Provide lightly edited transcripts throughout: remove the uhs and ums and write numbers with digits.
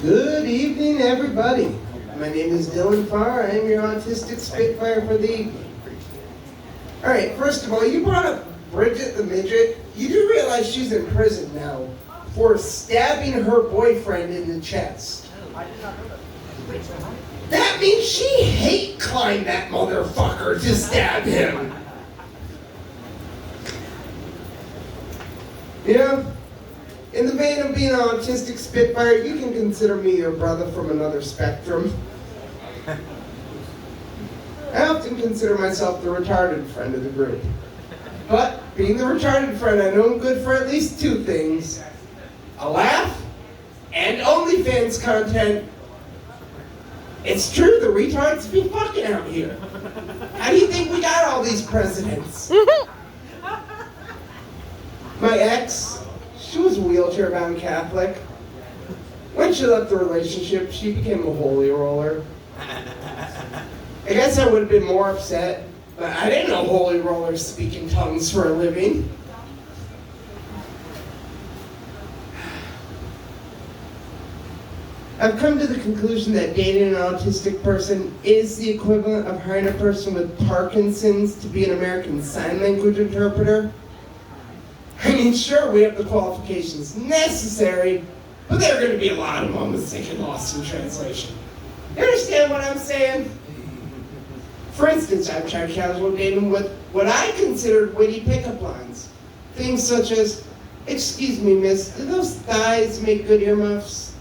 Good evening, everybody. My name is Dylan Farr. I am your autistic spitfire for the evening. All right, first of all, you brought up Bridget the midget. You do realize she's in prison now for stabbing her boyfriend in the chest. That means she hate climbed that motherfucker to stab him. You know, in the vein of being an autistic spitfire, you can consider me your brother from another spectrum. I often consider myself the retarded friend of the group. But being the retarded friend, I know I'm good for at least two things: a laugh and OnlyFans content. It's true, the retards be fucking out here. How do you think we got all these presidents? My ex, she was a wheelchair-bound Catholic. When she left the relationship, she became a holy roller. I guess I would have been more upset, but I didn't know holy rollers speak in tongues for a living. I've come to the conclusion that dating an autistic person is the equivalent of hiring a person with Parkinson's to be an American Sign Language interpreter. I mean, sure, we have the qualifications necessary, but there are going to be a lot of moments that get lost in translation. You understand what I'm saying? For instance, I've tried casual dating with what I considered witty pickup lines. Things such as, "Excuse me, miss, do those thighs make good earmuffs?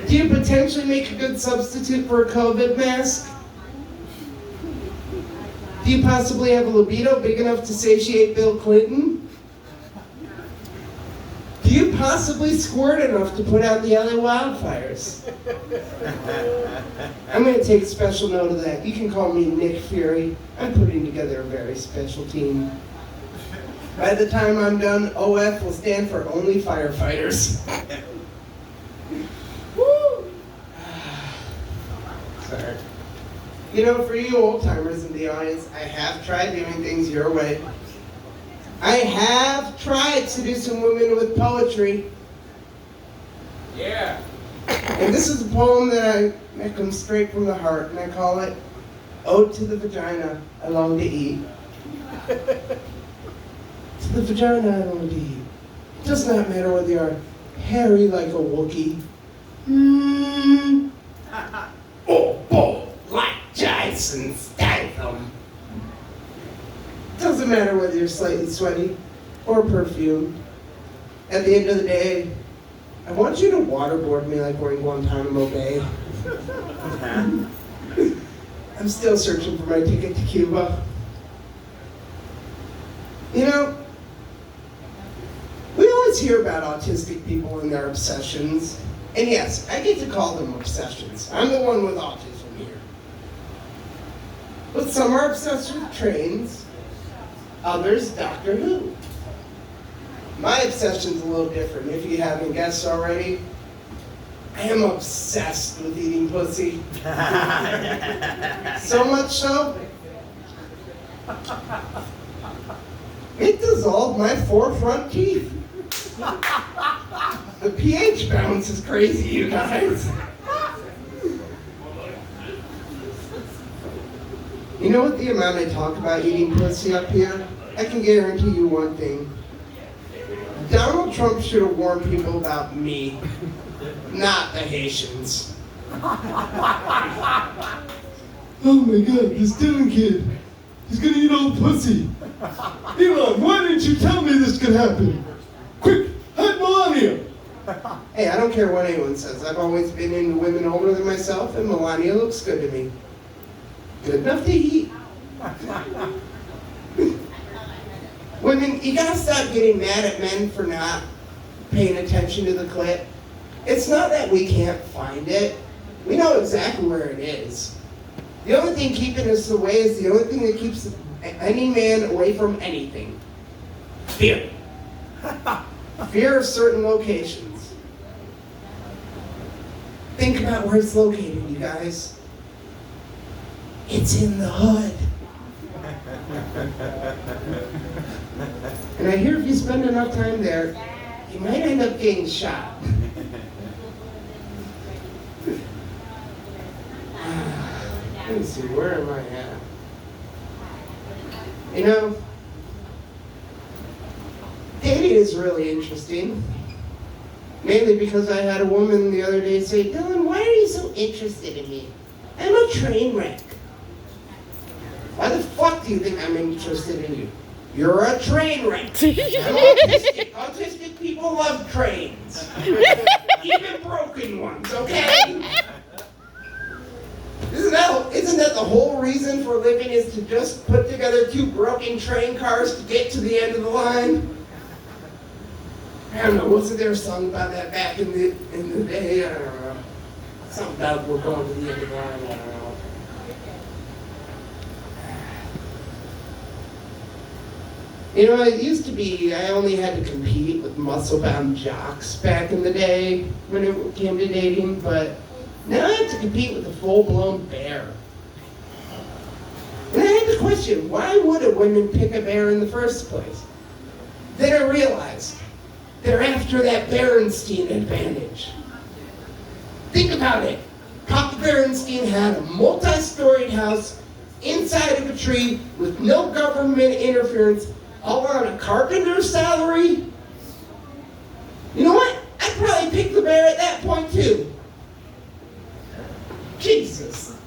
Do you potentially make a good substitute for a COVID mask? Do you possibly have a libido big enough to satiate Bill Clinton? Do you possibly squirt enough to put out the LA wildfires?" I'm going to take special note of that. You can call me Nick Fury. I'm putting together a very special team. By the time I'm done, OF will stand for Only Firefighters. Woo! Sorry. You know, for you old-timers in the audience, I have tried doing things your way. I have tried seducing women with poetry. Yeah. And this is a poem that comes straight from the heart, and I call it Ode to the Vagina I Long to Eat. To the vagina I long to eat. It does not matter whether you are hairy like a Wookiee. Oh, bold like Jason Statham. Doesn't matter whether you're slightly sweaty or perfumed. At the end of the day, I want you to waterboard me like we're in Guantanamo Bay. I'm still searching for my ticket to Cuba. You know, we always hear about autistic people and their obsessions. And yes, I get to call them obsessions. I'm the one with autism here. But some are obsessed with trains, others Doctor Who. My obsession's a little different, if you haven't guessed already. I am obsessed with eating pussy. So much so, it dissolved my 4 front teeth. The pH balance is crazy, you guys. You know what the amount I talk about eating pussy up here? I can guarantee you one thing. Donald Trump should have warned people about me, not the Haitians. Oh my God, this Dylan kid, he's gonna eat all pussy. Elon, why didn't you tell me this could happen? Quick, hide Melania. Hey, I don't care what anyone says. I've always been into women older than myself, and Melania looks good to me. Good enough to eat. Women, you gotta stop getting mad at men for not paying attention to the clit. It's not that we can't find it. We know exactly where it is. The only thing keeping us away is the only thing that keeps any man away from anything. Fear. Fear of certain locations. Think about where it's located, you guys. It's in the hood. And I hear if you spend enough time there, You might end up getting shot. Let me see, where am I at? You know, dating is really interesting. Mainly because I had a woman the other day say, Dylan, why are you so interested in me? I'm a train wreck. Why the fuck do you think I'm interested in you? You're a train wreck. I'm autistic. Autistic people love trains. Even broken ones, okay? Isn't that the whole reason for living is to just put together two broken train cars to get to the end of the line? I don't know, wasn't there a song about that back in the day? I don't know. Something about we're going to the end of the line, I don't know. You know, it used to be I only had to compete with muscle-bound jocks back in the day when it came to dating, but now I have to compete with a full-blown bear. And I had to question, why would a woman pick a bear in the first place? Then I realized, they're after that Berenstein advantage. Think about it. Papa Berenstein had a multi-storied house inside of a tree with no government interference, all on a carpenter's salary. You know what? I'd probably pick the bear at that point too. Jesus.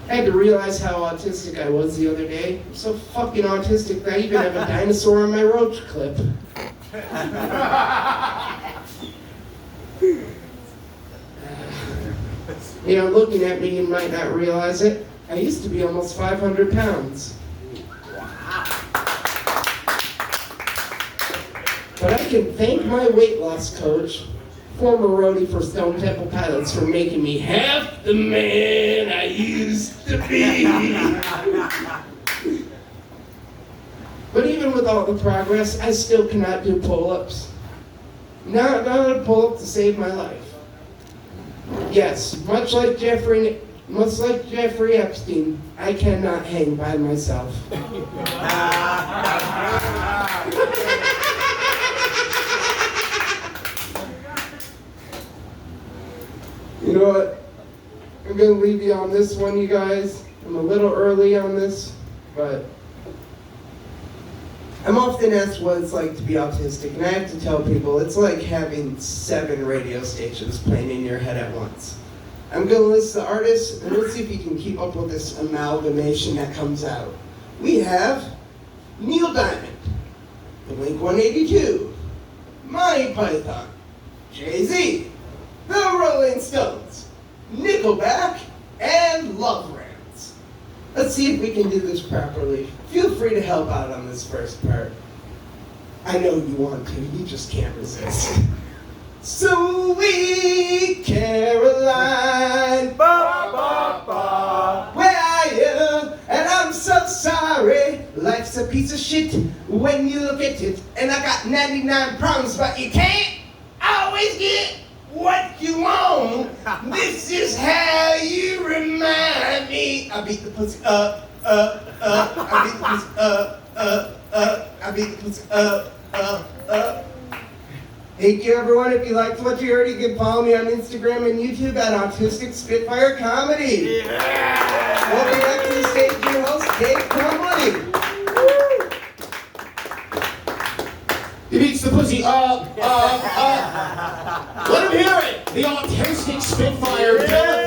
I had to realize how autistic I was the other day. I'm so fucking autistic that I even have a dinosaur on my roach clip. You know, looking at me, you might not realize it. I used to be almost 500 pounds. But I can thank my weight loss coach, former roadie for Stone Temple Pilots, for making me half the man I used to be. But even with all the progress, I still cannot do pull-ups. Not a pull-up to save my life. Yes, much like Jeffrey Epstein, I cannot hang by myself. You know what? I'm going to leave you on this one, you guys. I'm a little early on this, but I'm often asked what it's like to be autistic, and I have to tell people it's like having 7 radio stations playing in your head at once. I'm going to list the artists, and let's see if you can keep up with this amalgamation that comes out. We have Neil Diamond, Blink-182, Monty Python, Jay-Z, the Rolling Stones, Nickelback, and Love Rants. Let's see if we can do this properly. Feel free to help out on this first part. I know you want to, you just can't resist. Sweet Caroline, ba, ba, ba, where are you? And I'm so sorry, life's a piece of shit when you look at it. And I got 99 problems, but you can't always get what you want. This is how you remind me. I beat the pussy up, I beat the pussy up, I beat the pussy up. Thank you, everyone. If you liked what you heard, you can follow me on Instagram and YouTube at Autistic Spitfire Comedy. Yeah. Welcome back to the stage, your host, Dave Crumbley. He beats the pussy up. Let him hear it. The Autistic Spitfire Dylan.